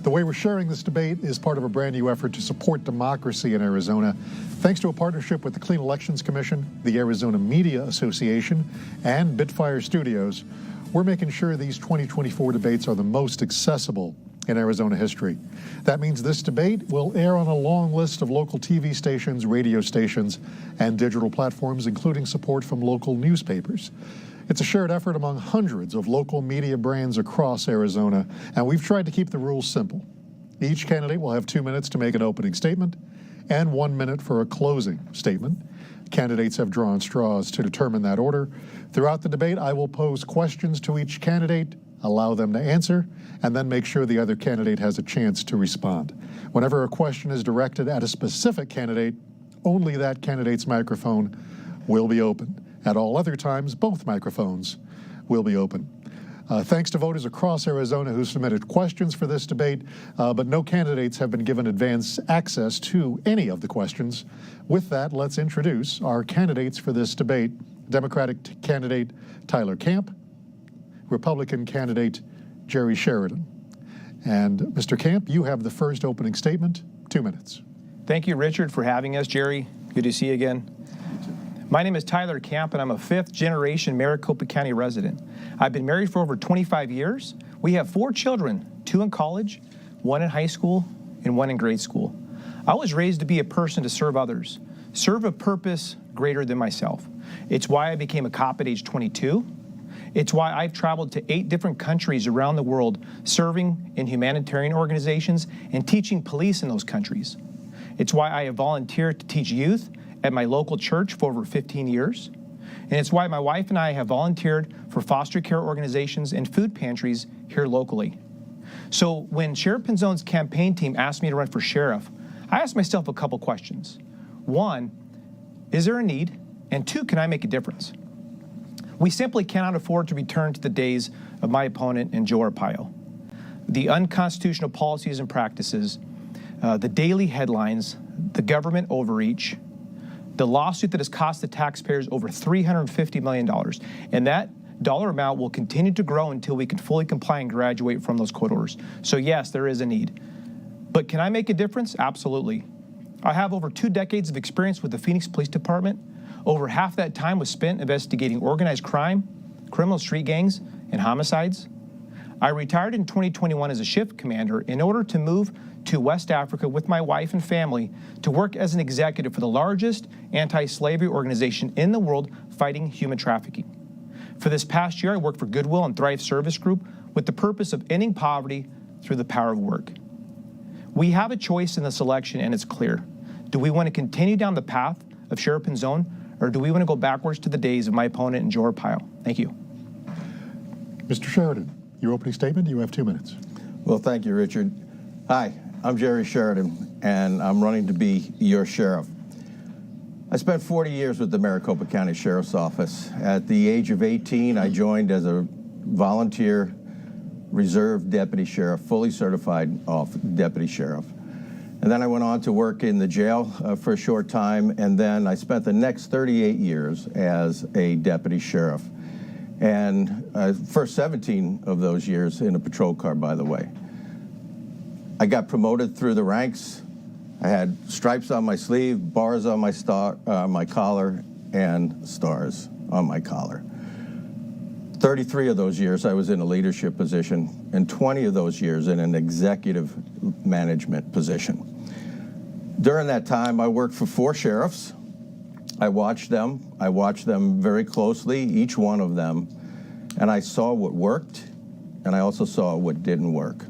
The way we're sharing this debate is part of a brand new effort to support democracy in Arizona. Thanks to a partnership with the Clean Elections Commission, the Arizona Media Association, and Bitfire Studios, we're making sure these 2024 debates are the most accessible in Arizona history. That means this debate will air on a long list of local TV stations, radio stations, and digital platforms, including support from local newspapers. It's a shared effort among hundreds of local media brands across Arizona, and we've tried to keep the rules simple. Each candidate will have 2 minutes to make an opening statement and 1 minute for a closing statement. Candidates have drawn straws to determine that order. Throughout the debate, I will pose questions to each candidate, allow them to answer, and then make sure the other candidate has a chance to respond. Whenever a question is directed at a specific candidate, only that candidate's microphone will be open. At all other times, both microphones will be open. Thanks to voters across Arizona who submitted questions for this debate, but no candidates have been given advance access to any of the questions. With that, let's introduce our candidates for this debate. Democratic candidate Tyler Kamp, Republican candidate Jerry Sheridan. And Mr. Kamp, you have the first opening statement, 2 minutes. Thank you, Richard, for having us. Jerry, good to see you again. My name is Tyler Kamp, and I'm a fifth-generation Maricopa County resident. I've been married for over 25 years. We have 4 children, 2 in college, 1 in high school, and 1 in grade school. I was raised to be a person to serve others, serve a purpose greater than myself. It's why I became a cop at age 22. It's why I've traveled to 8 different countries around the world, serving in humanitarian organizations and teaching police in those countries. It's why I have volunteered to teach youth at my local church for over 15 years. And it's why my wife and I have volunteered for foster care organizations and food pantries here locally. So when Sheriff Pinzone's campaign team asked me to run for sheriff, I asked myself a couple questions. 1, is there a need? And 2, can I make a difference? We simply cannot afford to return to the days of my opponent and Joe Arpaio. The unconstitutional policies and practices, the daily headlines, the government overreach, the lawsuit that has cost the taxpayers over $350 million. And that dollar amount will continue to grow until we can fully comply and graduate from those court orders. So yes, there is a need. But can I make a difference? Absolutely. I have over 2 decades of experience with the Phoenix Police Department. Over half that time was spent investigating organized crime, criminal street gangs, and homicides. I retired in 2021 as a shift commander in order to move to West Africa with my wife and family to work as an executive for the largest anti-slavery organization in the world fighting human trafficking. For this past year, I worked for Goodwill and Thrive Service Group with the purpose of ending poverty through the power of work. We have a choice in this election, and it's clear. Do we want to continue down the path of Sheriff Pinzone, or do we want to go backwards to the days of my opponent and Joe Arpaio? Thank you. Mr. Sheridan, your opening statement, you have 2 minutes. Well, thank you, Richard. Hi, I'm Jerry Sheridan, and I'm running to be your sheriff. I spent 40 years with the Maricopa County Sheriff's Office. At the age of 18, I joined as a volunteer reserve deputy sheriff, fully certified deputy sheriff. And then I went on to work in the jail for a short time, and then I spent the next 38 years as a deputy sheriff. And first 17 of those years in a patrol car, by the way. I got promoted through the ranks. I had stripes on my sleeve, bars on my collar, and stars on my collar. 33 of those years I was in a leadership position, and 20 of those years in an executive management position. During that time, I worked for 4 sheriffs. I watched them very closely, each one of them, and I saw what worked, and I also saw what didn't work.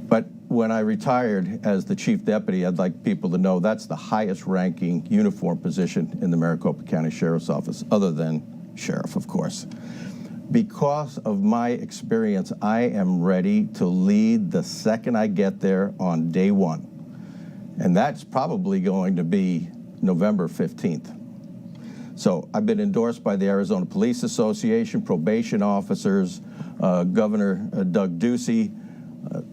But when I retired as the chief deputy, I'd like people to know that's the highest ranking uniform position in the Maricopa County Sheriff's Office, other than sheriff, of course. Because of my experience, I am ready to lead the second I get there on day 1. And that's probably going to be November 15th. So I've been endorsed by the Arizona Police Association, probation officers, Governor Doug Ducey,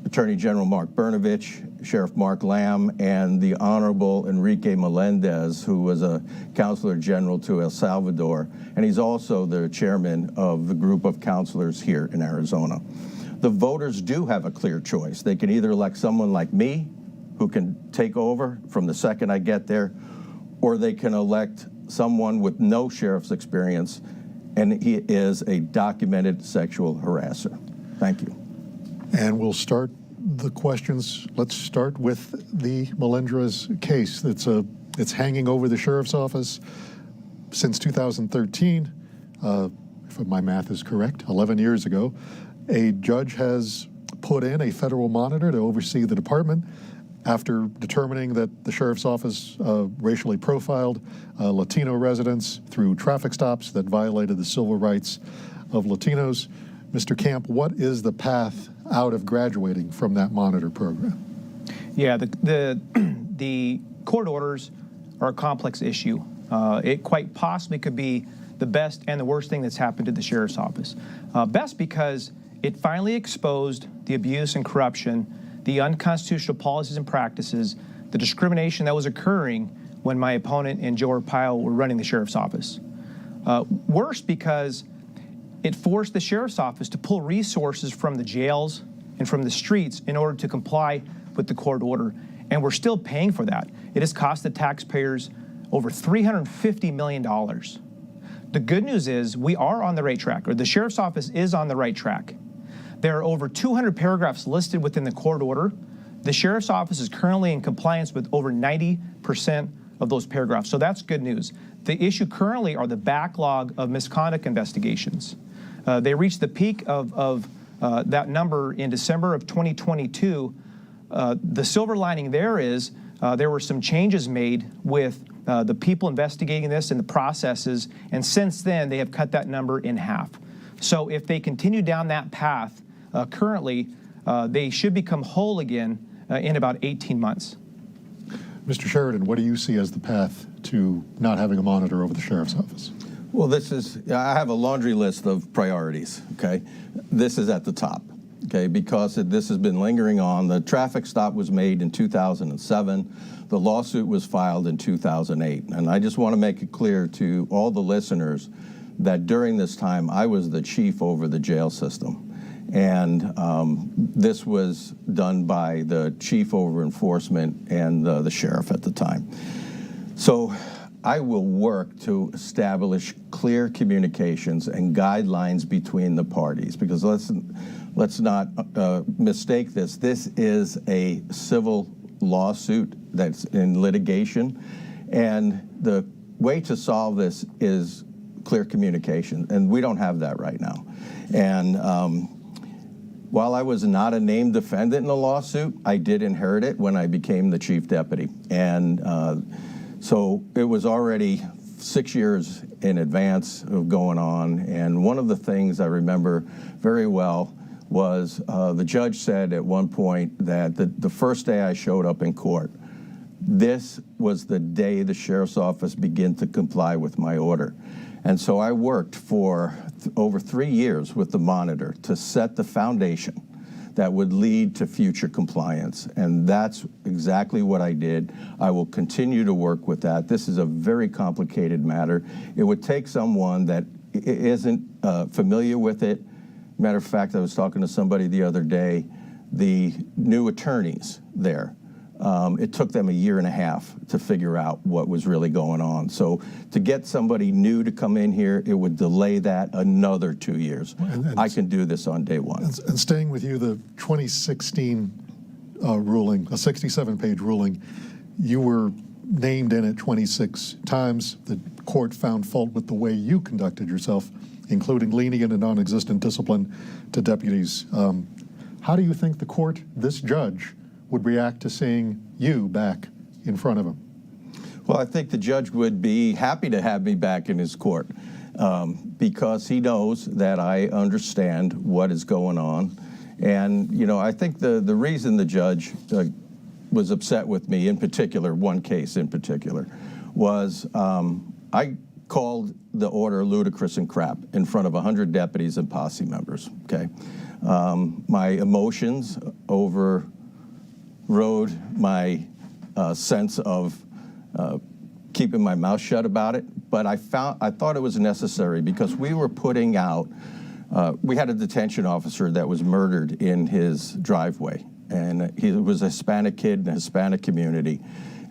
Attorney General Mark Brnovich, Sheriff Mark Lamb, and the Honorable Enrique Melendez, who was a Counselor General to El Salvador, and he's also the chairman of the group of counselors here in Arizona. the voters do have a clear choice. They can either elect someone like me, who can take over from the second I get there, or they can elect someone with no sheriff's experience, and he is a documented sexual harasser. Thank you. And we'll start the questions. Let's start with the Melendrez case. It's hanging over the sheriff's office since 2013. If my math is correct, 11 years ago, a judge has put in a federal monitor to oversee the department after determining that the sheriff's office racially profiled Latino residents through traffic stops that violated the civil rights of Latinos. Mr. Kamp, what is the path out of graduating from that monitor program? Yeah, the court orders are a complex issue. It quite possibly could be the best and the worst thing that's happened to the sheriff's office. Best because it finally exposed the abuse and corruption, the unconstitutional policies and practices, the discrimination that was occurring when my opponent and Joe Arpaio were running the sheriff's office. Worse because it forced the sheriff's office to pull resources from the jails and from the streets in order to comply with the court order, and we're still paying for that. It has cost the taxpayers over $350 million. The good news is we are on the right track, or the sheriff's office is on the right track. There are over 200 paragraphs listed within the court order. The sheriff's office is currently in compliance with over 90% of those paragraphs, so that's good news. The issue currently are the backlog of misconduct investigations. They reached the peak of that number in December of 2022. The silver lining there is there were some changes made with the people investigating this and the processes, and since then they have cut that number in half. So if they continue down that path currently, they should become whole again in about 18 months. Mr. Sheridan, what do you see as the path to not having a monitor over the sheriff's office? Well, I have a laundry list of priorities, okay? This is at the top, okay, because this has been lingering on. The traffic stop was made in 2007. The lawsuit was filed in 2008. And I just want to make it clear to all the listeners that during this time, I was the chief over the jail system. And this was done by the chief over enforcement and the sheriff at the time. So I will work to establish clear communications and guidelines between the parties, because let's not mistake this. This is a civil lawsuit that's in litigation, and the way to solve this is clear communication, and we don't have that right now. And while I was not a named defendant in the lawsuit, I did inherit it when I became the chief deputy. And so it was already 6 years in advance of going on. And one of the things I remember very well was the judge said at one point that the first day I showed up in court, this was the day the sheriff's office began to comply with my order. And so I worked for over 3 years with the monitor to set the foundation that would lead to future compliance. And that's exactly what I did. I will continue to work with that. This is a very complicated matter. It would take someone that isn't familiar with it. Matter of fact, I was talking to somebody the other day, the new attorneys there. It took them 1.5 years to figure out what was really going on. So to get somebody new to come in here, it would delay that another 2 years. I can do this on day one. And staying with you, the 2016 ruling, a 67-page ruling, you were named in it 26 times. The court found fault with the way you conducted yourself, including lenient and non-existent discipline to deputies. How do you think the court, this judge, would react to seeing you back in front of him? Well, I think the judge would be happy to have me back in his court because he knows that I understand what is going on. And, you know, I think the reason the judge was upset with me in particular, one case in particular, was I called the order ludicrous and crap in front of 100 deputies and posse members, okay? My emotions overrode my sense of keeping my mouth shut about it, but I thought it was necessary because we were putting out We had a detention officer that was murdered in his driveway, and he was a Hispanic kid in a Hispanic community.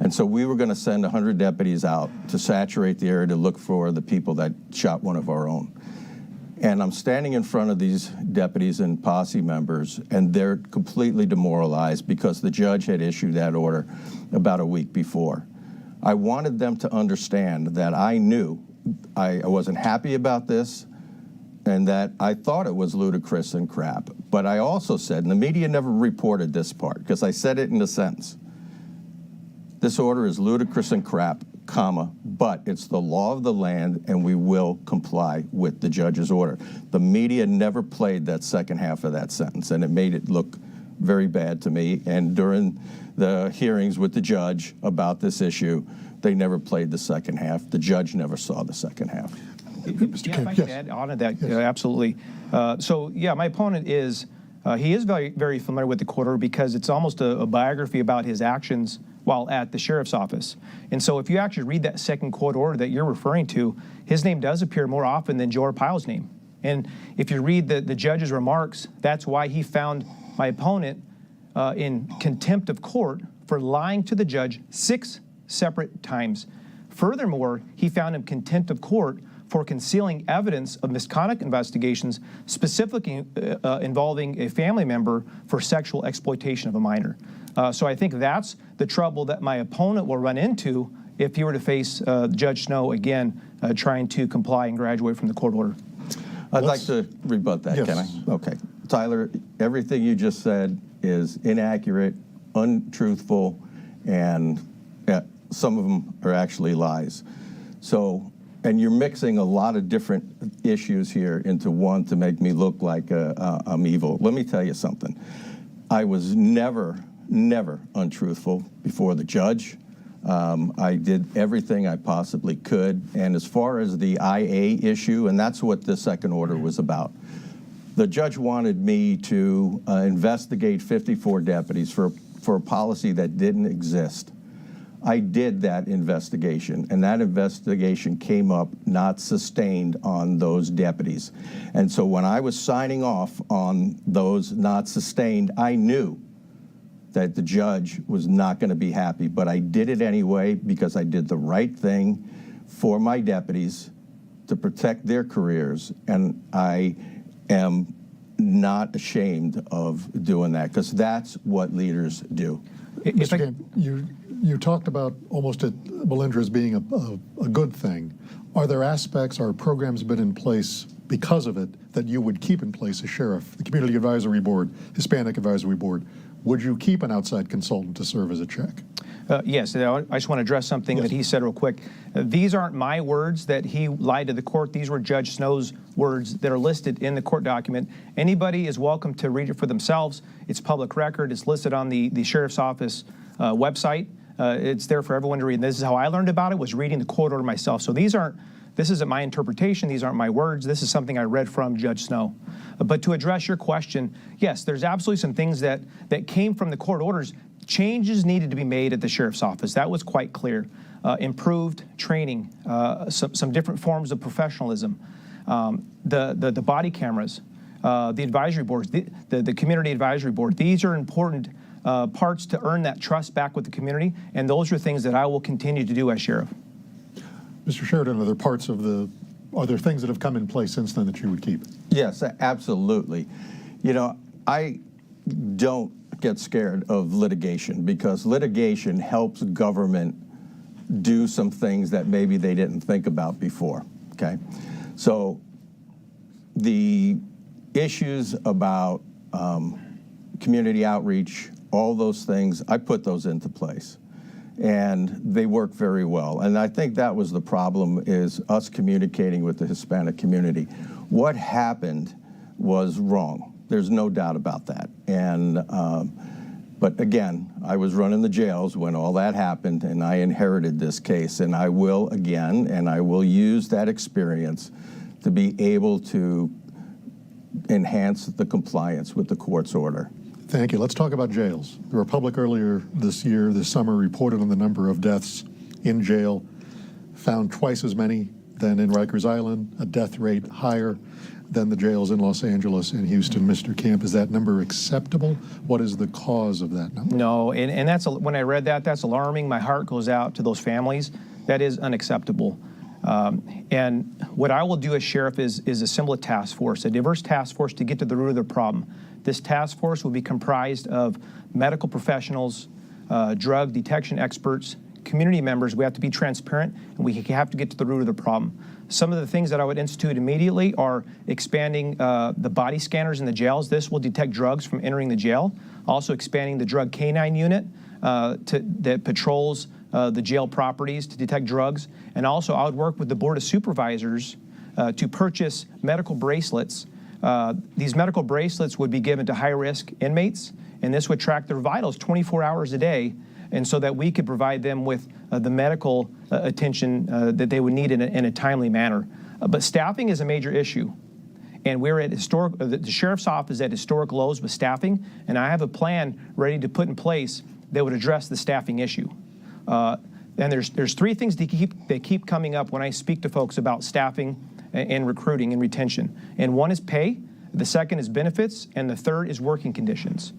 And so we were going to send 100 deputies out to saturate the area to look for the people that shot one of our own. And I'm standing in front of these deputies and posse members, and they're completely demoralized because the judge had issued that order about a week before. I wanted them to understand that I knew I wasn't happy about this and that I thought it was ludicrous and crap. But I also said, and the media never reported this part because I said it in a sentence, this order is ludicrous and crap, comma, but it's the law of the land and we will comply with the judge's order. The media never played that second half of that sentence, and it made it look very bad to me. And during the hearings with the judge about this issue, they never played the second half. The judge never saw the second half. Yeah, if I could add on to that, Yes. Absolutely. So, yeah, my opponent is, he is very, very familiar with the court order because it's almost a biography about his actions while at the sheriff's office. And so if you actually read that second court order that you're referring to, his name does appear more often than Joe Arpaio's name. And if you read the judge's remarks, that's why he found my opponent in contempt of court for lying to the judge 6 separate times. Furthermore, he found him contempt of court for concealing evidence of misconduct investigations, specifically involving a family member for sexual exploitation of a minor. So I think that's the trouble that my opponent will run into if he were to face Judge Snow again, trying to comply and graduate from the court order. I'd like to rebut that, Yes. can I? Okay. Tyler, everything you just said is inaccurate, untruthful, and some of them are actually lies. So, and you're mixing a lot of different issues here into one to make me look like I'm evil. Let me tell you something. I was never untruthful before the judge. I did everything I possibly could. And as far as the IA issue, and that's what the second order was about, the judge wanted me to investigate 54 deputies for a policy that didn't exist. I did that investigation, and that investigation came up not sustained on those deputies. And so when I was signing off on those not sustained, I knew that the judge was not going to be happy, but I did it anyway because I did the right thing for my deputies to protect their careers, and I am not ashamed of doing that because that's what leaders do. Mr. Kamp, you talked about almost at Melindra as being a good thing. Are there aspects, are programs been in place because of it that you would keep in place as sheriff? The Community Advisory Board, Hispanic Advisory Board, would you keep an outside consultant to serve as a check? Yes, I just want to address something that he said real quick. These aren't my words that he lied to the court. These were Judge Snow's words that are listed in the court document. Anybody is welcome to read it for themselves. It's public record. It's listed on the sheriff's office website. It's there for everyone to read. And this is how I learned about it, was reading the court order myself. So this isn't my interpretation. These aren't my words. This is something I read from Judge Snow. But to address your question, yes, there's absolutely some things that came from the court orders. Changes needed to be made at the sheriff's office. That was quite clear. Improved training, some different forms of professionalism, the body cameras, the advisory boards, the community advisory board. These are important parts to earn that trust back with the community, and those are things that I will continue to do as sheriff. Mr. Sheridan, are there things that have come in place since then that you would keep? Yes, absolutely. You know, I don't get scared of litigation because litigation helps government do some things that maybe they didn't think about before, okay? So the issues about community outreach, all those things, I put those into place. And they work very well. And I think that was the problem, is us communicating with the Hispanic community. What happened was wrong. There's no doubt about that. And but again, I was running the jails when all that happened, and I inherited this case. And I will again, and I will use that experience to be able to enhance the compliance with the court's order. Thank you. Let's talk about jails. The Republic earlier this summer, reported on the number of deaths in jail, found twice as many than in Rikers Island, a death rate higher than the jails in Los Angeles and Houston. Mr. Kamp, is that number acceptable? What is the cause of that number? No, and that's, when I read that, that's alarming. My heart goes out to those families. That is unacceptable. And what I will do as sheriff is assemble a task force, a diverse task force to get to the root of the problem. This task force will be comprised of medical professionals, drug detection experts, community members. We have to be transparent, and we have to get to the root of the problem. Some of the things that I would institute immediately are expanding the body scanners in the jails. This will detect drugs from entering the jail. Also expanding the drug canine unit that patrols the jail properties to detect drugs. And also I would work with the Board of Supervisors to purchase medical bracelets. These medical bracelets would be given to high-risk inmates, and this would track their vitals 24 hours a day, and so that we could provide them with the medical attention that they would need in a timely manner. But staffing is a major issue, and we're at the sheriff's office at historic lows with staffing, and I have a plan ready to put in place that would address the staffing issue. And there's three things that keep coming up when I speak to folks about staffing and recruiting and retention. And one is pay, the second is benefits, and the third is working conditions.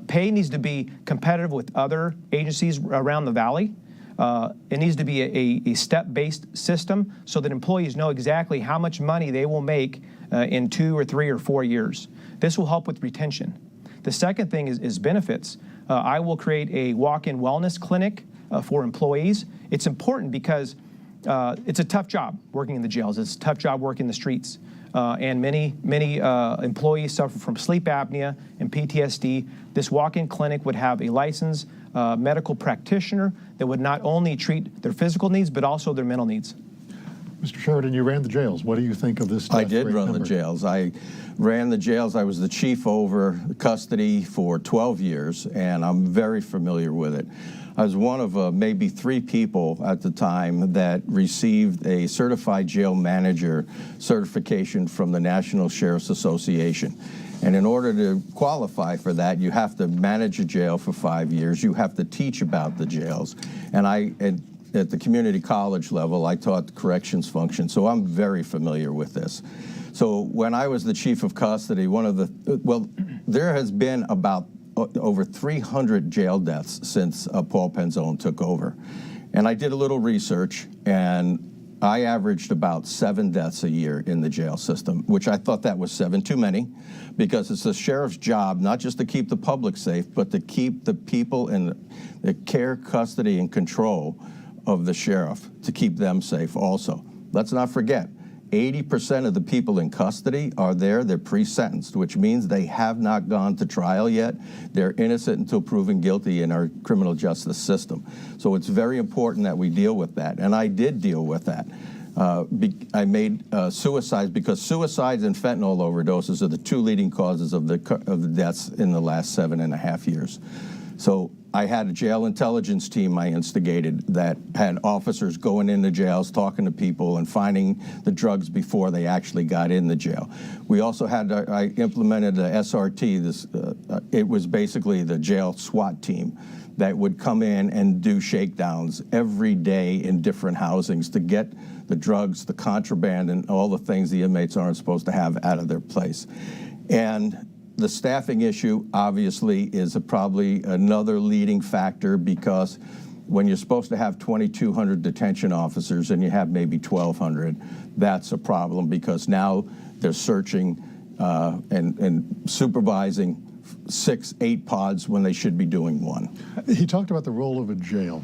Pay needs to be competitive with other agencies around the valley. It needs to be a step-based system so that employees know exactly how much money they will make in 2 or 3 or 4 years. This will help with retention. The second thing is benefits. I will create a walk-in wellness clinic for employees. It's important because it's a tough job working in the jails. It's a tough job working the streets. And many employees suffer from sleep apnea and PTSD. This walk-in clinic would have a licensed medical practitioner that would not only treat their physical needs, but also their mental needs. Mr. Sheridan, you ran the jails. What do you think of this? I did run the jails. I ran the jails. I was the chief over custody for 12 years, and I'm very familiar with it. I was one of maybe 3 people at the time that received a certified jail manager certification from the National Sheriff's Association. And in order to qualify for that, you have to manage a jail for 5 years. You have to teach about the jails. And at the community college level, I taught the corrections function, so I'm very familiar with this. So when I was the chief of custody, there has been about over 300 jail deaths since Paul Penzone took over. And I did a little research, and I averaged about 7 deaths a year in the jail system, which I thought that was 7 too many, because it's the sheriff's job not just to keep the public safe, but to keep the people in the care, custody, and control of the sheriff, to keep them safe also. Let's not forget, 80% of the people in custody are there, they're pre-sentenced, which means they have not gone to trial yet. They're innocent until proven guilty in our criminal justice system. So it's very important that we deal with that, and I did deal with that. I made suicides, because suicides and fentanyl overdoses are the 2 leading causes of the deaths in the last 7.5 years. So I had a jail intelligence team I instigated that had officers going into jails, talking to people, and finding the drugs before they actually got in the jail. We also had, I implemented the SRT. It was basically the jail SWAT team that would come in and do shakedowns every day in different housings to get the drugs, the contraband, and all the things the inmates aren't supposed to have out of their place. And the staffing issue, obviously, is probably another leading factor, because when you're supposed to have 2,200 detention officers and you have maybe 1,200, that's a problem, because now they're searching and supervising 6, 8 pods when they should be doing 1. He talked about the role of a jail.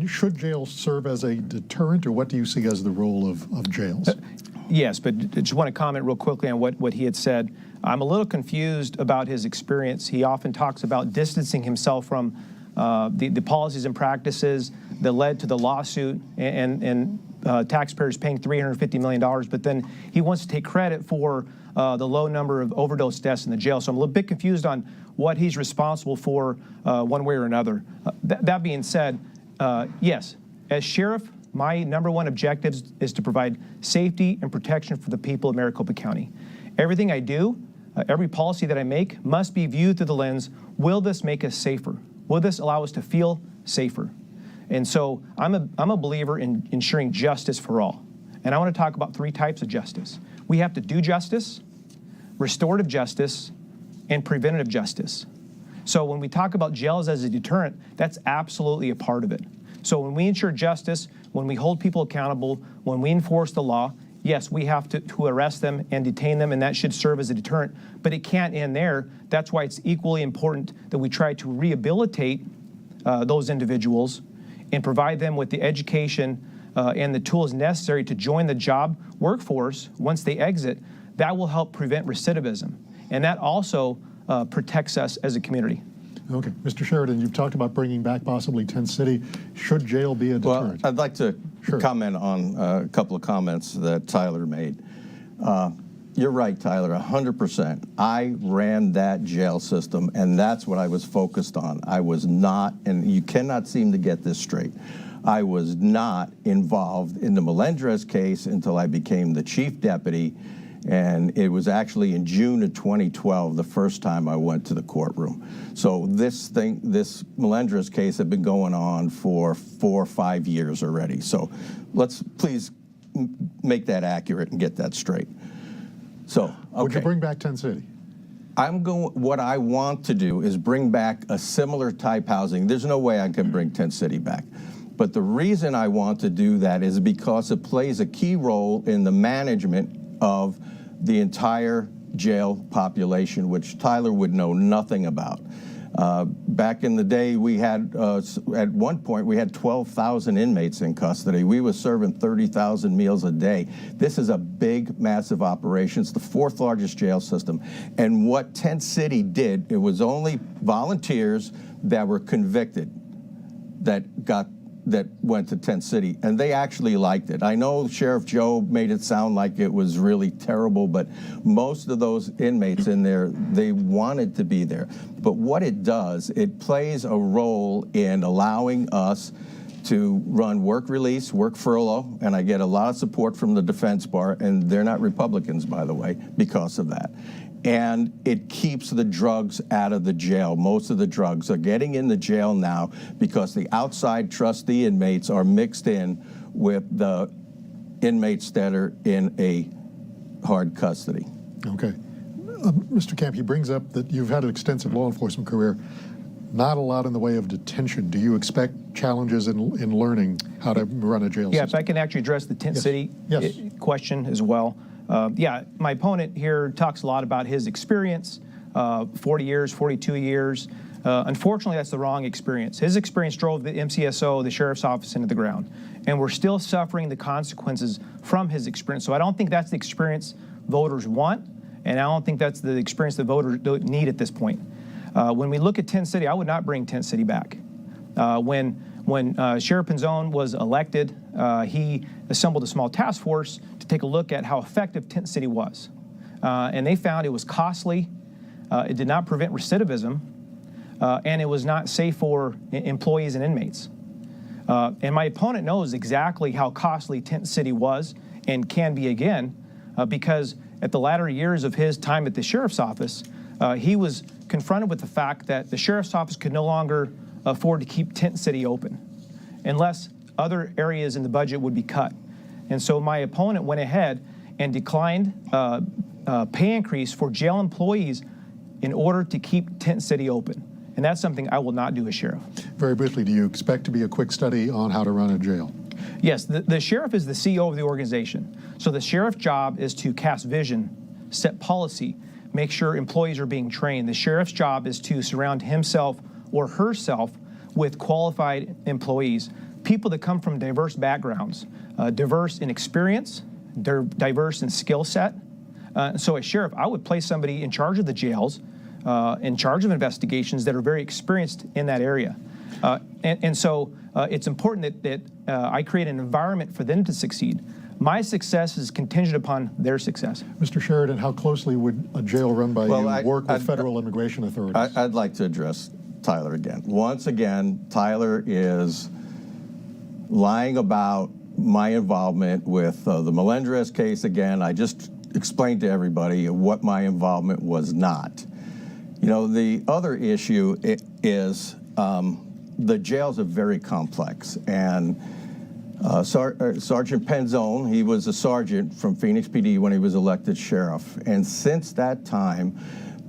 Should jails serve as a deterrent, or what do you see as the role of jails? Yes, but I just want to comment real quickly on what he had said. I'm a little confused about his experience. He often talks about distancing himself from the policies and practices that led to the lawsuit and taxpayers paying $350 million, but then he wants to take credit for the low number of overdose deaths in the jail. So I'm a little bit confused on what he's responsible for one way or another. That being said, yes, as sheriff, my #1 objective is to provide safety and protection for the people of Maricopa County. Everything I do, every policy that I make must be viewed through the lens, will this make us safer? Will this allow us to feel safer? And so I'm a believer in ensuring justice for all. And I want to talk about 3 types of justice. We have to do justice, restorative justice, and preventative justice. So when we talk about jails as a deterrent, that's absolutely a part of it. So when we ensure justice, when we hold people accountable, when we enforce the law, yes, we have to arrest them and detain them, and that should serve as a deterrent. But it can't end there. That's why it's equally important that we try to rehabilitate those individuals and provide them with the education and the tools necessary to join the job workforce once they exit. That will help prevent recidivism. And that also protects us as a community. Okay. Mr. Sheridan, you've talked about bringing back possibly Tent City. Should jail be a deterrent? Well, I'd like to comment on a couple of comments that Tyler made. You're right, Tyler, 100%. I ran that jail system, and that's what I was focused on. I was not, and you cannot seem to get this straight, I was not involved in the Melendrez case until I became the chief deputy. And it was actually in June of 2012, the first time I went to the courtroom. So this Melendrez case had been going on for 4 or 5 years already. So let's please make that accurate and get that straight. So, okay. Would you bring back Tent City? What I want to do is bring back a similar type housing. There's no way I can bring Tent City back. But the reason I want to do that is because it plays a key role in the management of the entire jail population, which Tyler would know nothing about. Back in the day, we had, at one point, we had 12,000 inmates in custody. We were serving 30,000 meals a day. This is a big, massive operation. It's the 4th largest jail system. And what Tent City did, it was only volunteers that were convicted that went to Tent City, and they actually liked it. I know Sheriff Joe made it sound like it was really terrible, but most of those inmates in there, they wanted to be there. But what it does, it plays a role in allowing us to run work release, work furlough, and I get a lot of support from the defense bar, and they're not Republicans, by the way, because of that. And it keeps the drugs out of the jail. Most of the drugs are getting in the jail now because the outside trustee inmates are mixed in with the inmates that are in a hard custody. Okay. Mr. Kamp, he brings up that you've had an extensive law enforcement career. Not a lot in the way of detention. Do you expect challenges in learning how to run a jail system? Yeah, if I can actually address the Tent City question as well. Yeah, my opponent here talks a lot about his experience, 40 years, 42 years. Unfortunately, that's the wrong experience. His experience drove the MCSO, the sheriff's office, into the ground. And we're still suffering the consequences from his experience. So I don't think that's the experience voters want, and I don't think that's the experience that voters need at this point. When we look at Tent City, I would not bring Tent City back. When Sheriff Pinzone was elected, he assembled a small task force to take a look at how effective Tent City was. And they found it was costly, it did not prevent recidivism, and it was not safe for employees and inmates. And my opponent knows exactly how costly Tent City was and can be again, because at the latter years of his time at the sheriff's office, he was confronted with the fact that the sheriff's office could no longer afford to keep Tent City open unless other areas in the budget would be cut. And so my opponent went ahead and declined pay increase for jail employees in order to keep Tent City open. And that's something I will not do as sheriff. Very briefly, do you expect to be a quick study on how to run a jail? Yes, the sheriff is the CEO of the organization. So the sheriff's job is to cast vision, set policy, make sure employees are being trained. The sheriff's job is to surround himself or herself with qualified employees, people that come from diverse backgrounds, diverse in experience, diverse in skill set. So as sheriff, I would place somebody in charge of the jails, in charge of investigations that are very experienced in that area. So it's important that I create an environment for them to succeed. My success is contingent upon their success. Mr. Sheridan, how closely would a jail run by you work with federal immigration authorities? I'd like to address Tyler again. Once again, Tyler is lying about my involvement with the Melendrez case. Again, I just explained to everybody what my involvement was not. You know, the other issue is the jails are very complex, and Sergeant Penzone, he was a sergeant from Phoenix PD when he was elected sheriff, and since that time,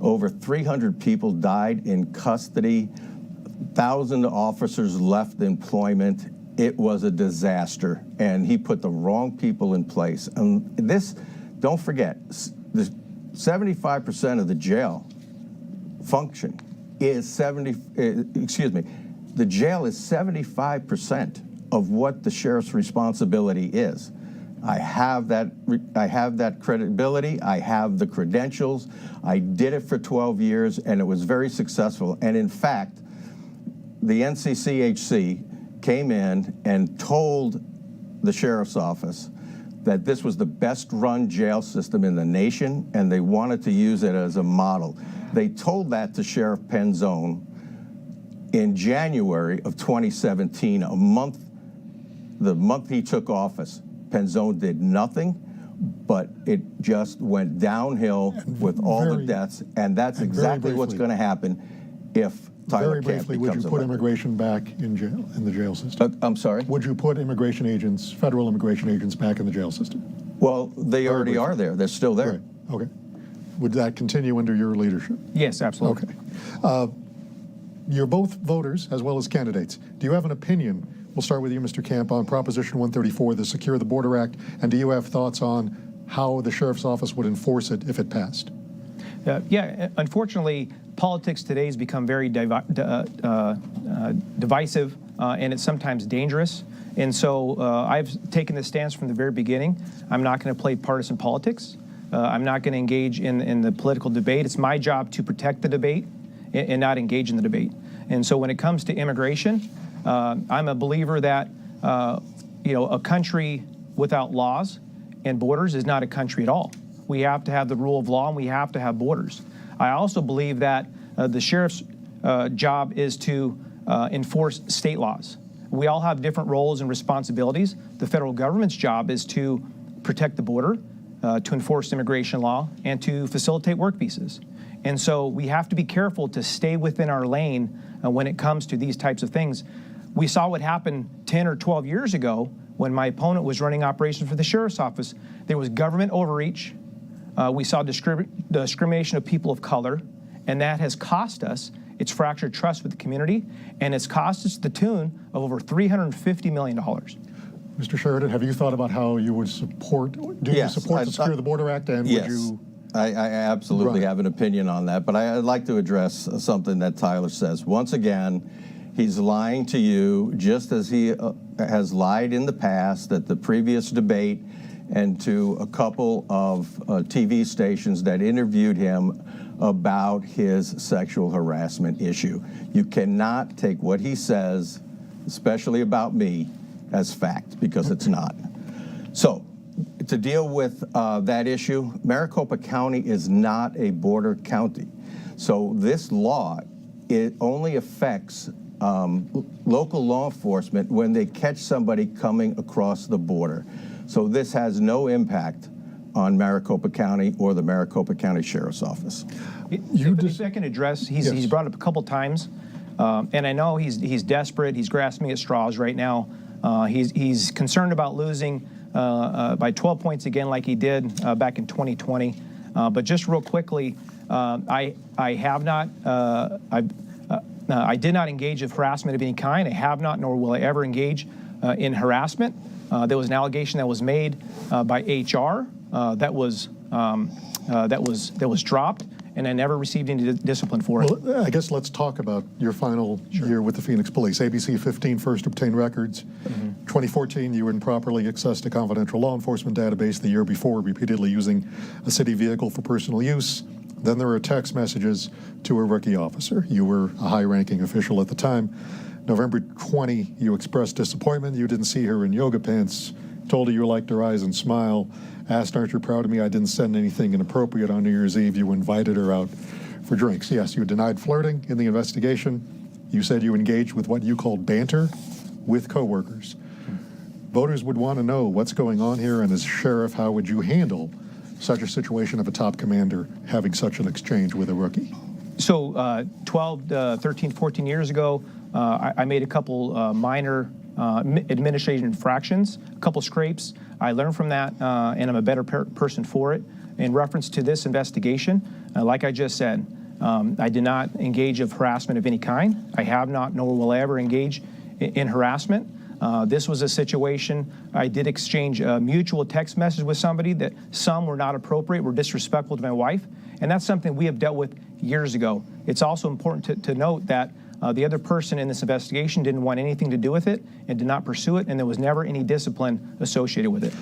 over 300 people died in custody, 1,000 officers left employment. It was a disaster, and he put the wrong people in place. And this, don't forget, the 75% of the jail function is the jail is 75% of what the sheriff's responsibility is. I have that credibility, I have the credentials, I did it for 12 years, and it was very successful. And in fact, the NCCHC came in and told the sheriff's office that this was the best run jail system in the nation, and they wanted to use it as a model. They told that to Sheriff Penzone in January of 2017, the month he took office. Penzone did nothing, but it just went downhill with all the deaths, and that's exactly what's going to happen if Tyler Kamp becomes elected. Very briefly, would you put immigration back in jail, in the jail system? I'm sorry? Would you put immigration agents, federal immigration agents, back in the jail system? Well, they already are there. They're still there. Right. Okay. Would that continue under your leadership? Yes, absolutely. Okay. You're both voters as well as candidates. Do you have an opinion? We'll start with you, Mr. Kamp, on Proposition 134, the Secure the Border Act, and do you have thoughts on how the sheriff's office would enforce it if it passed? Yeah, unfortunately, politics today has become very divisive, and it's sometimes dangerous. And so I've taken the stance from the very beginning. I'm not going to play partisan politics. I'm not going to engage in the political debate. It's my job to protect the debate and not engage in the debate. And so when it comes to immigration, I'm a believer that a country without laws and borders is not a country at all. We have to have the rule of law, and we have to have borders. I also believe that the sheriff's job is to enforce state laws. We all have different roles and responsibilities. The federal government's job is to protect the border, to enforce immigration law, and to facilitate work visas. And so we have to be careful to stay within our lane when it comes to these types of things. We saw what happened 10 or 12 years ago when my opponent was running operations for the sheriff's office. There was government overreach. We saw discrimination of people of color, and that has cost us. It's fractured trust with the community, and it's cost us the tune of over $350 million. Mr. Sheridan, have you thought about how you would support, you support the Secure the Border Act, and yes, would you? I absolutely have an opinion on that, but I'd like to address something that Tyler says. Once again, he's lying to you, just as he has lied in the past at the previous debate and to a couple of TV stations that interviewed him about his sexual harassment issue. You cannot take what he says, especially about me, as fact, because it's not. So, to deal with that issue, Maricopa County is not a border county. So this law, it only affects local law enforcement when they catch somebody coming across the border. So this has no impact on Maricopa County or the Maricopa County Sheriff's Office. If I can address, he's brought it up a couple times, and I know he's desperate. He's grasping at straws right now. He's concerned about losing by 12 points again, like he did back in 2020. But just real quickly, I did not engage in harassment of any kind. I have not, nor will I ever engage in harassment. There was an allegation that was made by HR that was dropped, and I never received any discipline for it. Well, I guess let's talk about your final year with the Phoenix Police. ABC 15 first obtained records. 2014, you improperly accessed a confidential law enforcement database the year before, repeatedly using a city vehicle for personal use. Then there were text messages to a rookie officer. You were a high-ranking official at the time. November 20, you expressed disappointment. You didn't see her in yoga pants, told her you liked her eyes and smile, asked, "Aren't you proud of me? I didn't send anything inappropriate on New Year's Eve." You invited her out for drinks. Yes, you denied flirting in the investigation. You said you engaged with what you called banter with coworkers. Voters would want to know what's going on here, and as sheriff, how would you handle such a situation of a top commander having such an exchange with a rookie? So 12, 13, 14 years ago, I made a couple minor administrative infractions, a couple scrapes. I learned from that, and I'm a better person for it. In reference to this investigation, like I just said, I did not engage of harassment of any kind. I have not, nor will I ever engage in harassment. This was a situation, I did exchange a mutual text message with somebody that some were not appropriate, were disrespectful to my wife, and that's something we have dealt with years ago. It's also important to note that the other person in this investigation didn't want anything to do with it and did not pursue it, and there was never any discipline associated with it.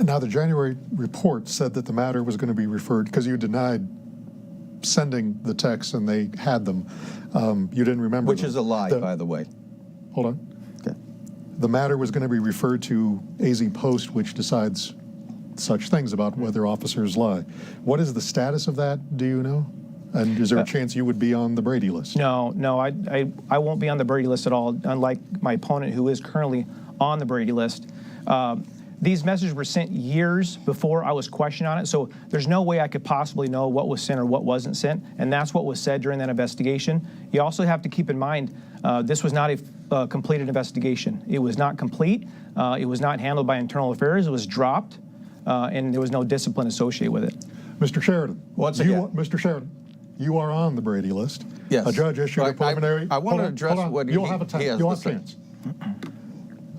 Now, the January report said that the matter was going to be referred, because you denied sending the texts and they had them. You didn't remember Which them. is a lie, by the way. Hold on. Okay. The matter was going to be referred to AZ Post, which decides such things about whether officers lie. What is the status of that, do you know? And is there a chance you would be on the Brady list? No, I won't be on the Brady list at all, unlike my opponent who is currently on the Brady list. These messages were sent years before I was questioned on it, so there's no way I could possibly know what was sent or what wasn't sent, and that's what was said during that investigation. You also have to keep in mind, this was not a completed investigation. It was not complete. It was not handled by Internal Affairs. It was dropped, and there was no discipline associated with it. Mr. Sheridan. Once again. Mr. Sheridan, you are on the Brady list. Yes. A judge issued a preliminary... I want to address what You'll have a chance.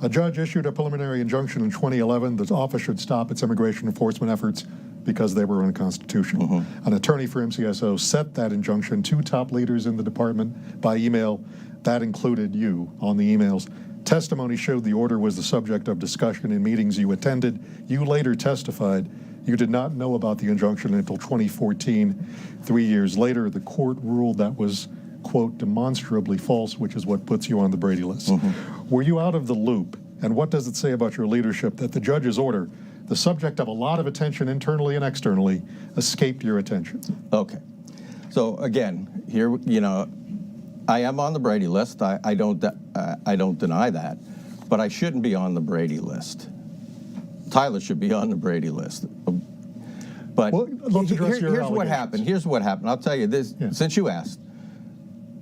A judge issued a preliminary injunction in 2011 that the office should stop its immigration enforcement efforts because they were unconstitutional. An attorney for MCSO sent that injunction to top leaders in the department by email. That included you on the emails. Testimony showed the order was the subject of discussion in meetings you attended. You later testified you did not know about the injunction until 2014. 3 years later, the court ruled that was, quote, demonstrably false, which is what puts you on the Brady list. Were you out of the loop? And what does it say about your leadership that the judge's order, the subject of a lot of attention internally and externally, escaped your attention? Okay. So again, here, I am on the Brady list. I don't deny that, but I shouldn't be on the Brady list. Tyler should be on the Brady list. But well, here's what happened. Here's what happened. I'll tell you this, since you asked.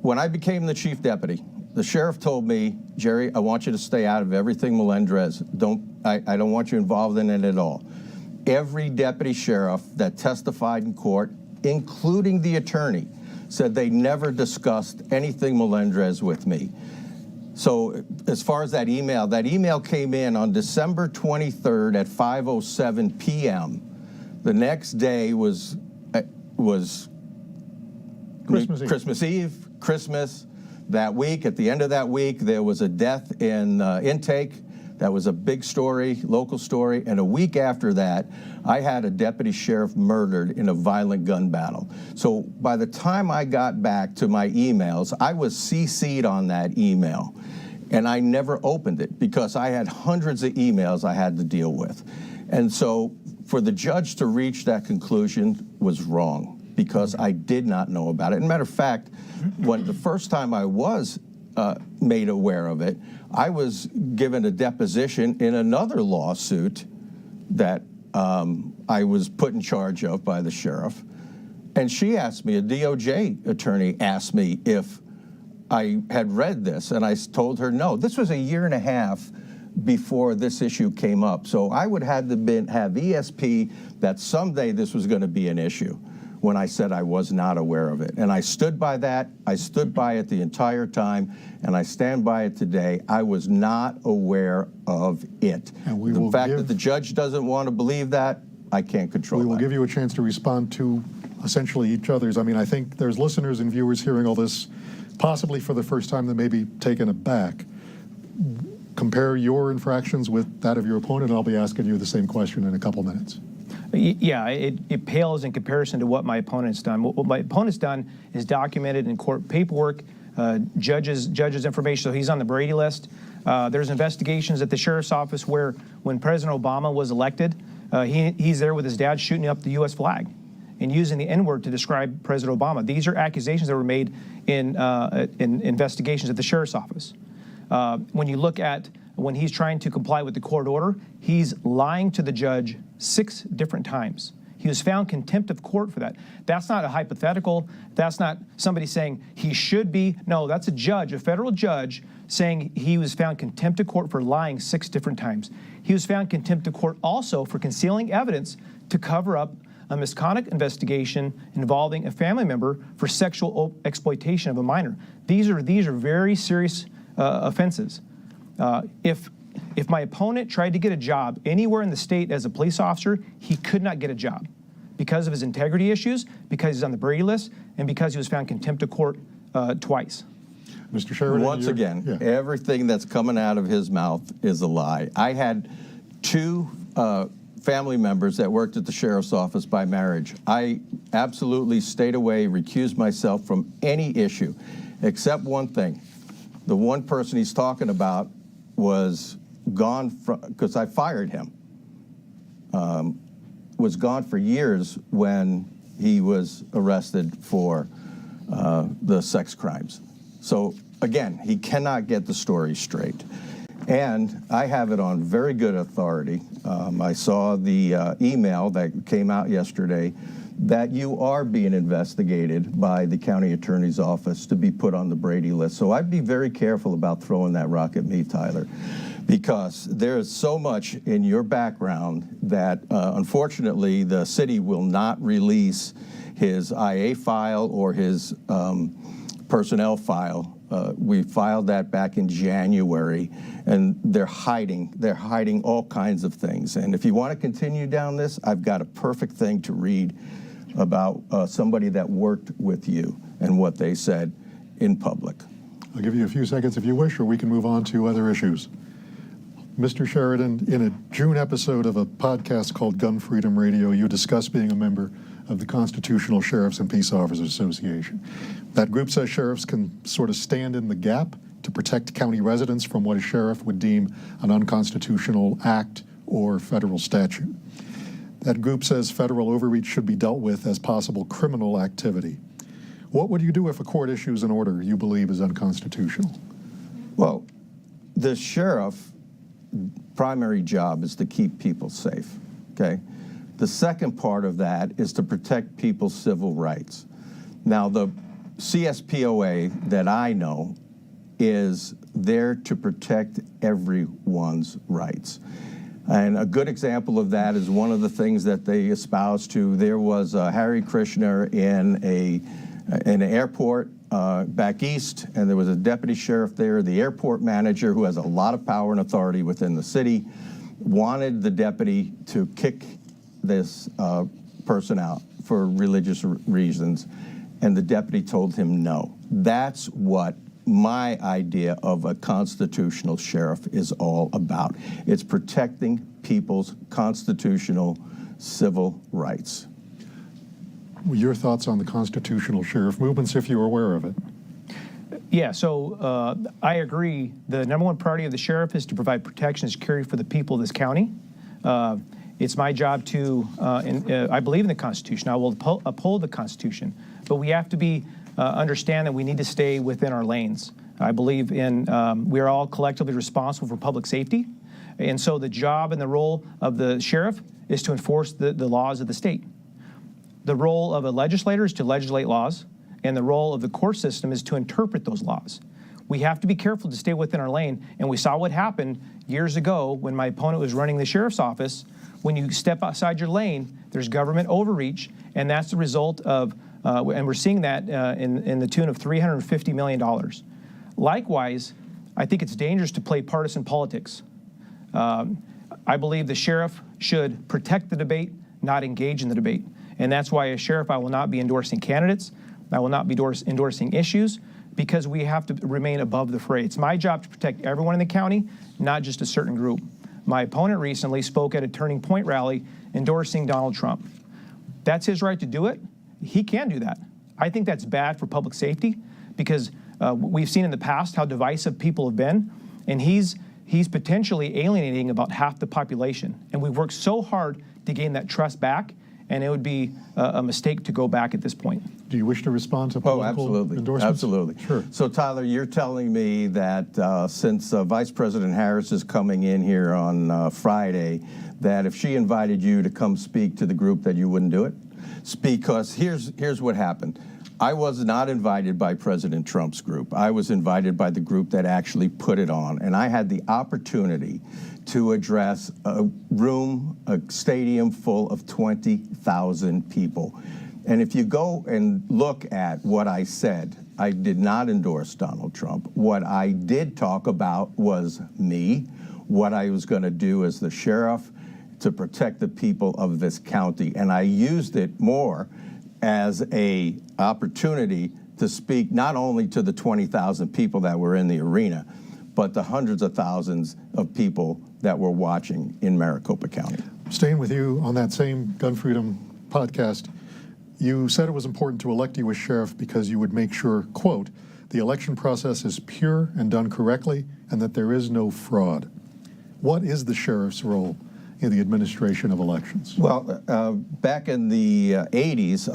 When I became the chief deputy, the sheriff told me, Jerry, I want you to stay out of everything Melendrez. I don't want you involved in it at all. Every deputy sheriff that testified in court, including the attorney, said they never discussed anything Melendrez with me. So as far as that email came in on December 23rd at 5:07 p.m. The next day was Christmas Eve, Christmas. That week, at the end of that week, there was a death in intake. That was a big story, local story. And a week after that, I had a deputy sheriff murdered in a violent gun battle. So by the time I got back to my emails, I was CC'd on that email. And I never opened it because I had hundreds of emails I had to deal with. And so for the judge to reach that conclusion was wrong because I did not know about it. And matter of fact, when the first time I was made aware of it, I was given a deposition in another lawsuit that I was put in charge of by the sheriff. And she asked me, a DOJ attorney asked me if I had read this, and I told her no. This was a year and a half before this issue came up. So I would have ESP that someday this was going to be an issue when I said I was not aware of it. And I stood by that. I stood by it the entire time, and I stand by it today. I was not aware of it. And the fact that the judge doesn't want to believe that, I can't control that. We will give you a chance to respond to essentially each other's. I mean, I think there's listeners and viewers hearing all this possibly for the first time that may be taken aback. Compare your infractions with that of your opponent, and I'll be asking you the same question in a couple minutes. Yeah, it pales in comparison to what my opponent's done. What my opponent's done is documented in court paperwork, judges information, so he's on the Brady list. There's investigations at the sheriff's office where when President Obama was elected, he's there with his dad shooting up the U.S. flag and using the N-word to describe President Obama. These are accusations that were made in investigations at the sheriff's office. When you look at when he's trying to comply with the court order, he's lying to the judge 6 different times. He was found contempt of court for that. That's not a hypothetical. That's not somebody saying he should be. No, that's a judge, a federal judge, saying he was found contempt of court for lying 6 different times. He was found contempt of court also for concealing evidence to cover up a misconduct investigation involving a family member for sexual exploitation of a minor. These are very serious offenses. If my opponent tried to get a job anywhere in the state as a police officer, he could not get a job because of his integrity issues, because he's on the Brady list, and because he was found contempt of court twice. Mr. Sheridan, once again, everything that's coming out of his mouth is a lie. I had 2 family members that worked at the sheriff's office by marriage. I absolutely stayed away, recused myself from any issue, except one thing. The one person he's talking about was gone from, because I fired him, was gone for years when he was arrested for the sex crimes. So again, he cannot get the story straight. And I have it on very good authority. I saw the email that came out yesterday that you are being investigated by the county attorney's office to be put on the Brady list. So I'd be very careful about throwing that rock at me, Tyler, because there is so much in your background that unfortunately the city will not release his IA file or his personnel file. We filed that back in January, and they're hiding all kinds of things. And if you want to continue down this, I've got a perfect thing to read about somebody that worked with you and what they said in public. I'll give you a few seconds if you wish, or we can move on to other issues. Mr. Sheridan, in a June episode of a podcast called Gun Freedom Radio, you discussed being a member of the Constitutional Sheriffs and Peace Officers Association. That group says sheriffs can sort of stand in the gap to protect county residents from what a sheriff would deem an unconstitutional act or federal statute. That group says federal overreach should be dealt with as possible criminal activity. What would you do if a court issues an order you believe is unconstitutional? Well, the sheriff's primary job is to keep people safe, okay? The second part of that is to protect people's civil rights. Now, the CSPOA that I know is there to protect everyone's rights. And a good example of that is one of the things that they espouse to. There was Harry Krishner in an airport back east, and there was a deputy sheriff there. The airport manager, who has a lot of power and authority within the city, wanted the deputy to kick this person out for religious reasons, and the deputy told him no. That's what my idea of a constitutional sheriff is all about. It's protecting people's constitutional civil rights. Your thoughts on the constitutional sheriff movements, if you're aware of it? Yeah, so I agree. The number one priority of the sheriff is to provide protection and security for the people of this county. It's my job to, I believe in the Constitution. I will uphold the Constitution. But we have to understand that we need to stay within our lanes. I believe we are all collectively responsible for public safety. And so the job and the role of the sheriff is to enforce the laws of the state. The role of a legislator is to legislate laws, and the role of the court system is to interpret those laws. We have to be careful to stay within our lane, and we saw what happened years ago when my opponent was running the sheriff's office. When you step outside your lane, there's government overreach, and that's the result of, and we're seeing that in the tune of $350 million. Likewise, I think it's dangerous to play partisan politics. I believe the sheriff should protect the debate, not engage in the debate. And that's why as sheriff, I will not be endorsing candidates. I will not be endorsing issues, because we have to remain above the fray. It's my job to protect everyone in the county, not just a certain group. My opponent recently spoke at a Turning Point rally endorsing Donald Trump. That's his right to do it. He can do that. I think that's bad for public safety, because we've seen in the past how divisive people have been, and he's potentially alienating about half the population. And we've worked so hard to gain that trust back, and it would be a mistake to go back at this point. Do you wish to respond to Oh, political absolutely. endorsements? Absolutely. Sure. So, Tyler, you're telling me that since Vice President Harris is coming in here on Friday, that if she invited you to come speak to the group, that you wouldn't do it? Because here's what happened. I was not invited by President Trump's group. I was invited by the group that actually put it on, and I had the opportunity to address a stadium full of 20,000 people. And if you go and look at what I said, I did not endorse Donald Trump. What I did talk about was me, what I was going to do as the sheriff to protect the people of this county. And I used it more as an opportunity to speak not only to the 20,000 people that were in the arena, but the hundreds of thousands of people that were watching in Maricopa County. Staying with you on that same Gun Freedom podcast, you said it was important to elect you as sheriff because you would make sure, quote, the election process is pure and done correctly and that there is no fraud. What is the sheriff's role in the administration of elections? Well, back in the 80s,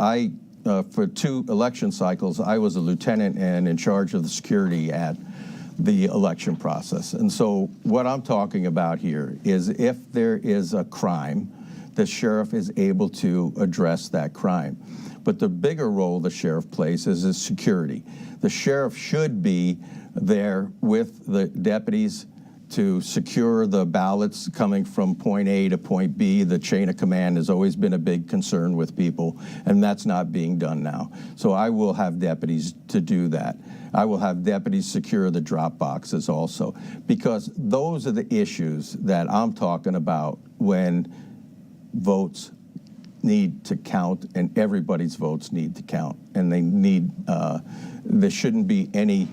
for 2 election cycles, I was a lieutenant and in charge of the security at the election process. And so what I'm talking about here is if there is a crime, the sheriff is able to address that crime. But the bigger role the sheriff plays is his security. The sheriff should be there with the deputies to secure the ballots coming from point A to point B. The chain of command has always been a big concern with people, and that's not being done now. So I will have deputies to do that. I will have deputies secure the drop boxes also, because those are the issues that I'm talking about when votes need to count, and everybody's votes need to count, and there shouldn't be any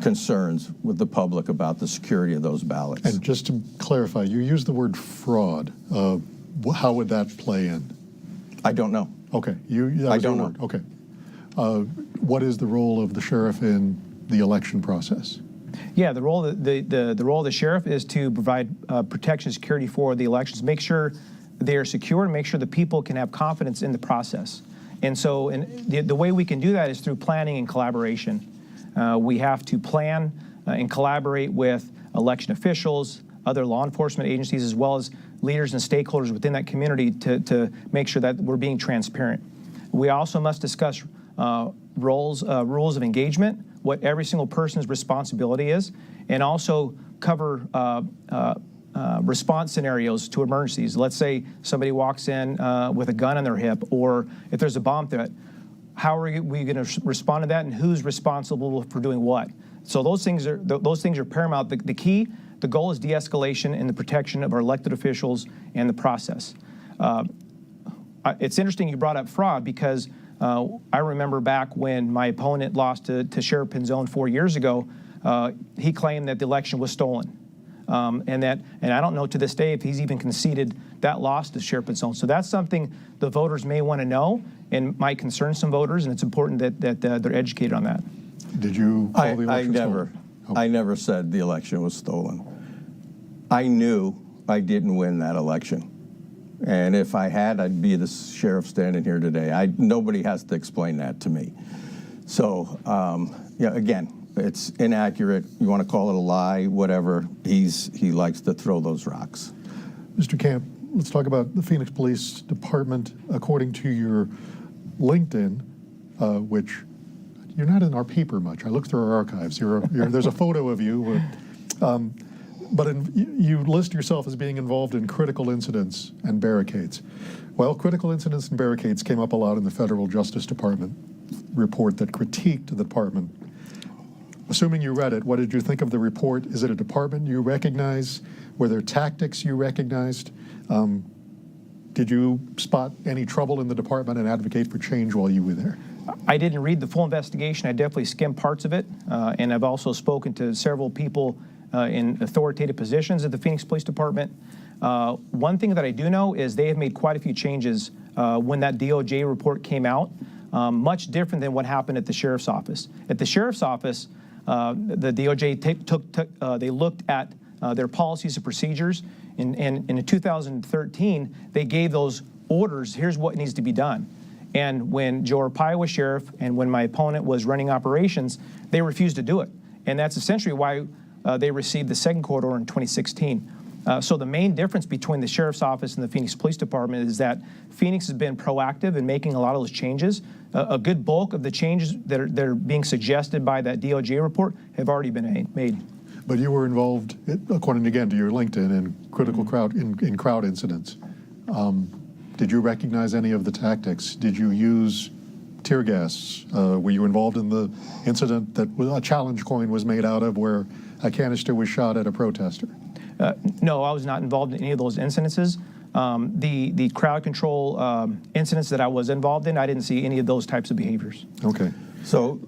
concerns with the public about the security of those ballots. And just to clarify, you used the word fraud. How would that play in? I don't know. Okay. I don't know. Okay. What is the role of the sheriff in the election process? Yeah, the role of the sheriff is to provide protection and security for the elections, make sure they are secure, and make sure the people can have confidence in the process. And so the way we can do that is through planning and collaboration. We have to plan and collaborate with election officials, other law enforcement agencies, as well as leaders and stakeholders within that community to make sure that we're being transparent. We also must discuss rules of engagement, what every single person's responsibility is, and also cover response scenarios to emergencies. Let's say somebody walks in with a gun on their hip, or if there's a bomb threat. How are we going to respond to that, and who's responsible for doing what? So those things are paramount. The goal is de-escalation and the protection of our elected officials and the process. It's interesting you brought up fraud, because I remember back when my opponent lost to Sheriff Pinzone 4 years ago, he claimed that the election was stolen. And I don't know to this day if he's even conceded that loss to Sheriff Pinzone. So that's something the voters may want to know and might concern some voters, and it's important that they're educated on that. Did you call the election stolen? I never said the election was stolen. I knew I didn't win that election. And if I had, I'd be the sheriff standing here today. Nobody has to explain that to me. So, again, it's inaccurate. You want to call it a lie, whatever. He likes to throw those rocks. Mr. Kamp, let's talk about the Phoenix Police Department. According to your LinkedIn, which you're not in our paper much. I looked through our archives. There's a photo of you. But you list yourself as being involved in critical incidents and barricades. Well, critical incidents and barricades came up a lot in the Federal Justice Department report that critiqued the department. Assuming you read it, what did you think of the report? Is it a department you recognize? Were there tactics you recognized? Did you spot any trouble in the department and advocate for change while you were there? I didn't read the full investigation. I definitely skimmed parts of it, and I've also spoken to several people in authoritative positions at the Phoenix Police Department. One thing that I do know is they have made quite a few changes when that DOJ report came out, much different than what happened at the Sheriff's Office. At the Sheriff's Office, the DOJ they looked at their policies and procedures, and in 2013, they gave those orders, here's what needs to be done. And when Joe Arpaio was sheriff and when my opponent was running operations, they refused to do it. And that's essentially why they received the second court order in 2016. So the main difference between the Sheriff's Office and the Phoenix Police Department is that Phoenix has been proactive in making a lot of those changes. A good bulk of the changes that are being suggested by that DOJ report have already been made. But you were involved, according again to your LinkedIn, in critical crowd incidents. Did you recognize any of the tactics? Did you use tear gas? Were you involved in the incident that a challenge coin was made out of, where a canister was shot at a protester? No, I was not involved in any of those incidences. The crowd control incidents that I was involved in, I didn't see any of those types of behaviors. Okay. So,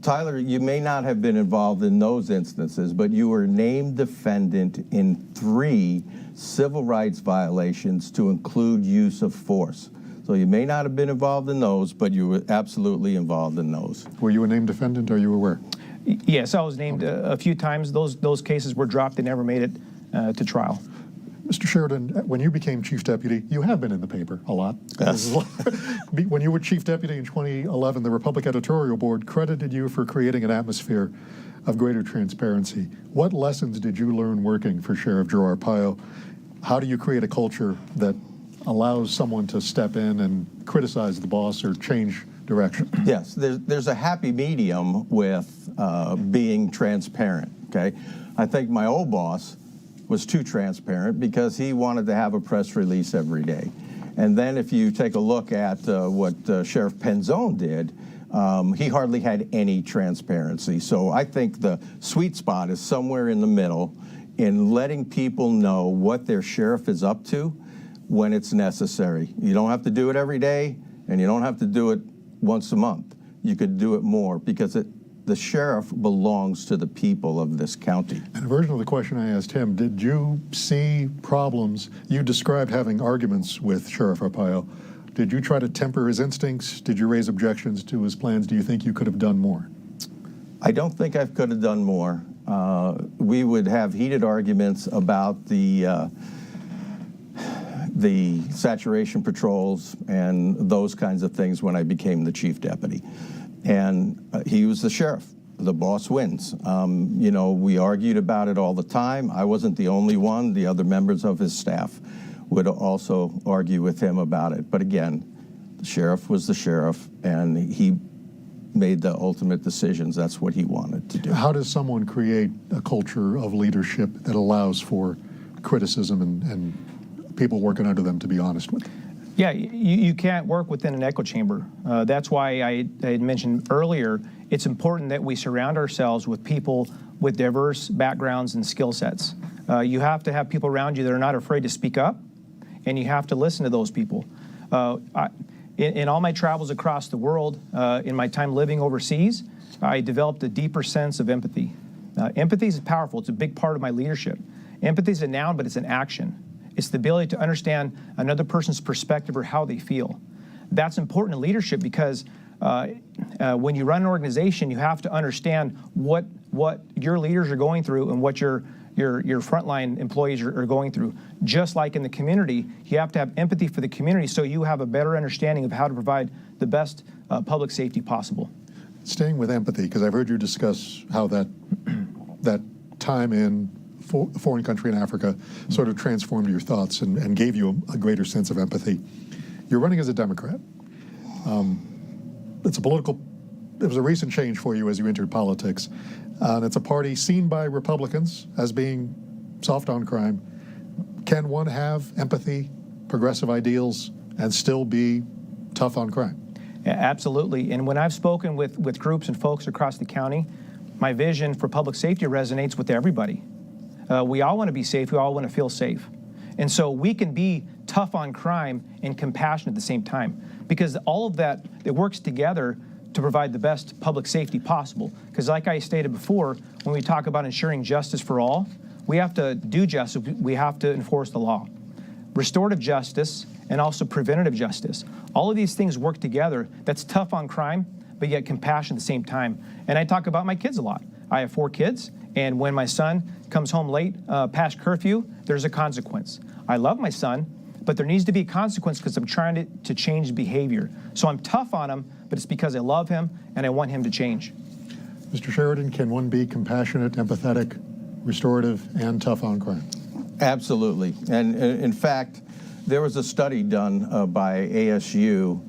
Tyler, you may not have been involved in those instances, but you were named defendant in 3 civil rights violations to include use of force. So you may not have been involved in those, but you were absolutely involved in those. Were you a named defendant? Are you aware? Yes, I was named a few times. Those cases were dropped. They never made it to trial. Mr. Sheridan, when you became chief deputy, you have been in the paper a lot. Yes. When you were chief deputy in 2011, the Republic Editorial Board credited you for creating an atmosphere of greater transparency. What lessons did you learn working for Sheriff Joe Arpaio? How do you create a culture that allows someone to step in and criticize the boss or change direction? Yes, there's a happy medium with being transparent, okay? I think my old boss was too transparent because he wanted to have a press release every day. And then if you take a look at what Sheriff Penzone did, he hardly had any transparency. So I think the sweet spot is somewhere in the middle in letting people know what their sheriff is up to when it's necessary. You don't have to do it every day, and you don't have to do it once a month. You could do it more because the sheriff belongs to the people of this county. And a version of the question I asked him, did you see problems? You described having arguments with Sheriff Arpaio. Did you try to temper his instincts? Did you raise objections to his plans? Do you think you could have done more? I don't think I could have done more. We would have heated arguments about the saturation patrols and those kinds of things when I became the chief deputy. And he was the sheriff. The boss wins. You know, we argued about it all the time. I wasn't the only one. The other members of his staff would also argue with him about it. But again, the sheriff was the sheriff, and he made the ultimate decisions. That's what he wanted to do. How does someone create a culture of leadership that allows for criticism and people working under them to be honest with them? Yeah, you can't work within an echo chamber. That's why I had mentioned earlier, it's important that we surround ourselves with people with diverse backgrounds and skill sets. You have to have people around you that are not afraid to speak up, and you have to listen to those people. In all my travels across the world, in my time living overseas, I developed a deeper sense of empathy. Empathy is powerful. It's a big part of my leadership. Empathy is a noun, but it's an action. It's the ability to understand another person's perspective or how they feel. That's important in leadership because when you run an organization, you have to understand what your leaders are going through and what your frontline employees are going through. Just like in the community, you have to have empathy for the community so you have a better understanding of how to provide the best public safety possible. Staying with empathy, because I've heard you discuss how that time in a foreign country in Africa sort of transformed your thoughts and gave you a greater sense of empathy. You're running as a Democrat. It was a recent change for you as you entered politics. And it's a party seen by Republicans as being soft on crime. Can one have empathy, progressive ideals, and still be tough on crime? Yeah, absolutely. And when I've spoken with groups and folks across the county, my vision for public safety resonates with everybody. We all want to be safe. We all want to feel safe. And so we can be tough on crime and compassionate at the same time, because all of that, it works together to provide the best public safety possible. Because like I stated before, when we talk about ensuring justice for all, we have to do justice. We have to enforce the law. Restorative justice and also preventative justice. All of these things work together. That's tough on crime, but yet compassion at the same time. And I talk about my kids a lot. I have 4 kids, and when my son comes home late, past curfew, there's a consequence. I love my son, but there needs to be a consequence because I'm trying to change behavior. So I'm tough on him, but it's because I love him and I want him to change. Mr. Sheridan, can one be compassionate, empathetic, restorative, and tough on crime? Absolutely. And in fact, there was a study done by ASU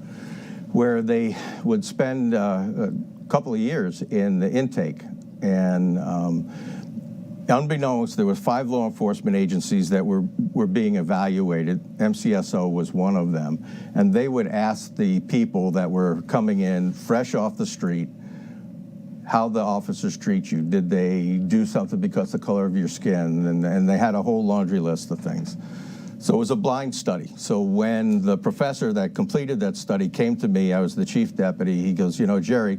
where they would spend a couple of years in the intake. And unbeknownst, there were 5 law enforcement agencies that were being evaluated. MCSO was one of them. And they would ask the people that were coming in fresh off the street how the officers treat you. Did they do something because of the color of your skin? And they had a whole laundry list of things. So it was a blind study. So when the professor that completed that study came to me, I was the chief deputy, he goes, you know, Jerry,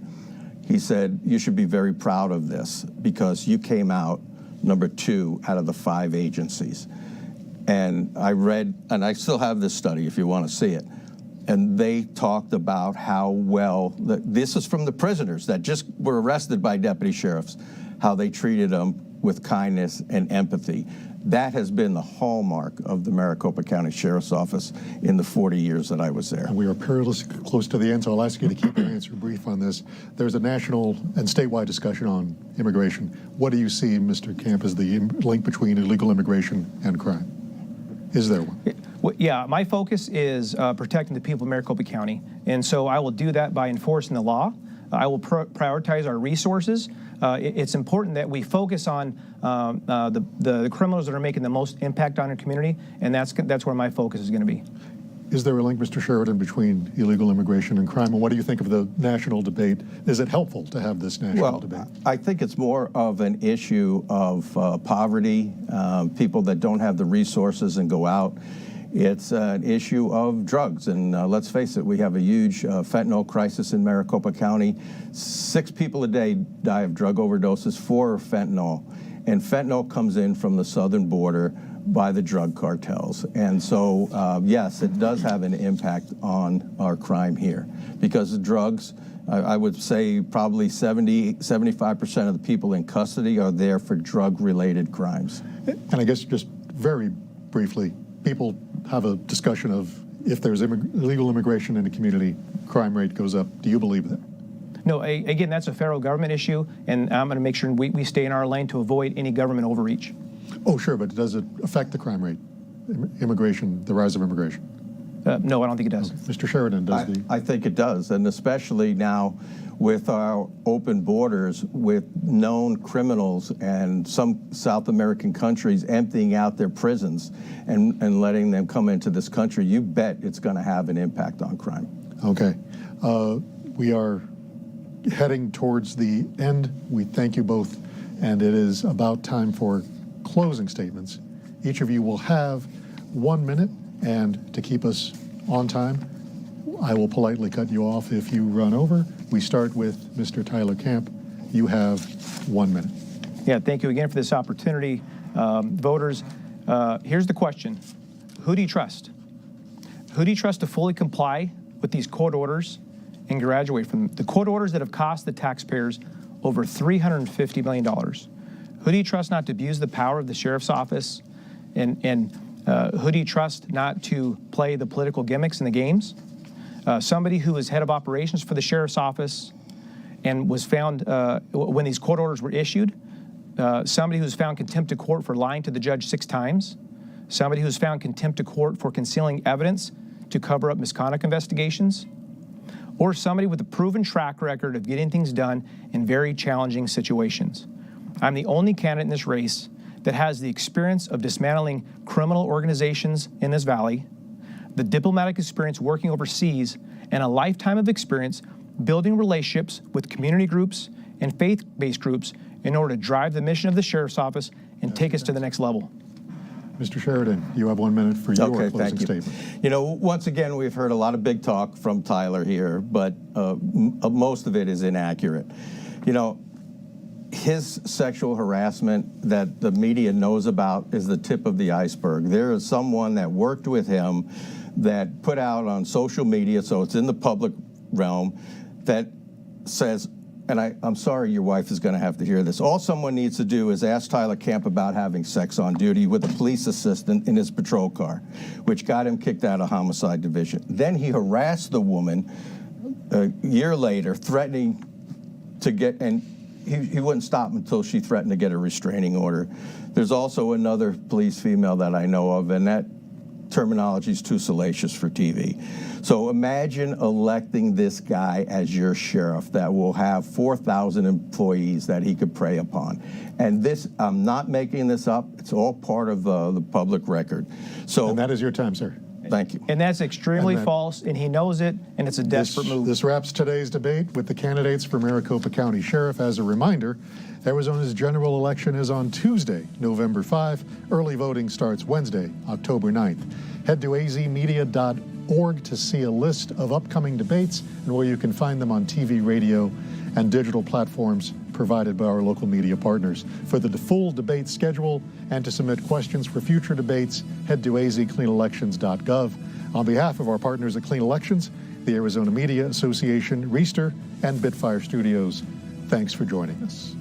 he said, you should be very proud of this because you came out number 2 out of the 5 agencies. And I read, and I still have this study if you want to see it, and they talked about how well, this is from the prisoners that just were arrested by deputy sheriffs, how they treated them with kindness and empathy. That has been the hallmark of the Maricopa County Sheriff's Office in the 40 years that I was there. And we are perilously close to the end, so I'll ask you to keep your answer brief on this. There's a national and statewide discussion on immigration. What do you see, Mr. Kamp, as the link between illegal immigration and crime? Is there one? Well, yeah, my focus is protecting the people of Maricopa County, and so I will do that by enforcing the law. I will prioritize our resources. It's important that we focus on the criminals that are making the most impact on our community, and that's where my focus is going to be. Is there a link, Mr. Sheridan, between illegal immigration and crime? And what do you think of the national debate? Is it helpful to have this national debate? I think it's more of an issue of poverty, people that don't have the resources and go out. It's an issue of drugs, and let's face it, we have a huge fentanyl crisis in Maricopa County. 6 people a day die of drug overdoses, 4 are fentanyl, and fentanyl comes in from the southern border by the drug cartels. And so, yes, it does have an impact on our crime here, because the drugs, I would say probably 75% of the people in custody are there for drug-related crimes. And I guess just very briefly, people have a discussion of if there's illegal immigration in a community, crime rate goes up. Do you believe that? No, again, that's a federal government issue, and I'm going to make sure we stay in our lane to avoid any government overreach. Oh, sure, but does it affect the crime rate, immigration, the rise of immigration? No, I don't think it does. Mr. Sheridan, does I think it does, and especially now with our open borders, with known criminals and some South American countries emptying out their prisons and letting them come into this country, you bet it's going to have an impact on crime. Okay. We are heading towards the end. We thank you both, and it is about time for closing statements. Each of you will have 1 minute, and to keep us on time, I will politely cut you off if you run over. We start with Mr. Tyler Kamp. You have 1 minute. Yeah, thank you again for this opportunity. Voters, here's the question. Who do you trust? Who do you trust to fully comply with these court orders and graduate from them? The court orders that have cost the taxpayers over $350 million. Who do you trust not to abuse the power of the sheriff's office? And who do you trust not to play the political gimmicks and the games? Somebody who was head of operations for the sheriff's office and was found, when these court orders were issued, somebody who was found contempt of court for lying to the judge 6 times, somebody who was found contempt of court for concealing evidence to cover up misconduct investigations, or somebody with a proven track record of getting things done in very challenging situations. I'm the only candidate in this race that has the experience of dismantling criminal organizations in this valley, the diplomatic experience working overseas, and a lifetime of experience building relationships with community groups and faith-based groups in order to drive the mission of the Sheriff's Office and take us to the next level. Mr. Sheridan, you have 1 minute for your closing statement. You know, once again, we've heard a lot of big talk from Tyler here, but most of it is inaccurate. You know, his sexual harassment that the media knows about is the tip of the iceberg. There is someone that worked with him that put out on social media, so it's in the public realm, that says and I'm sorry your wife is going to have to hear this. All someone needs to do is ask Tyler Kamp about having sex on duty with a police assistant in his patrol car, which got him kicked out of homicide division. Then he harassed the woman a year later, threatening to get, and he wouldn't stop until she threatened to get a restraining order. There's also another police female that I know of, and that terminology is too salacious for TV. So imagine electing this guy as your sheriff that will have 4,000 employees that he could prey upon. And this, I'm not making this up, it's all part of the public record. So, And that is your time, sir. Thank you. And that's extremely false, and he knows it, and it's a desperate move. This wraps today's debate with the candidates for Maricopa County Sheriff. As a reminder, Arizona's general election is on Tuesday, November 5. Early voting starts Wednesday, October 9th. Head to azmedia.org to see a list of upcoming debates and where you can find them on TV, radio, and digital platforms provided by our local media partners. For the full debate schedule and to submit questions for future debates, head to azcleanelections.gov. On behalf of our partners at Clean Elections, the Arizona Media Association, Reister, and Bitfire Studios, thanks for joining us.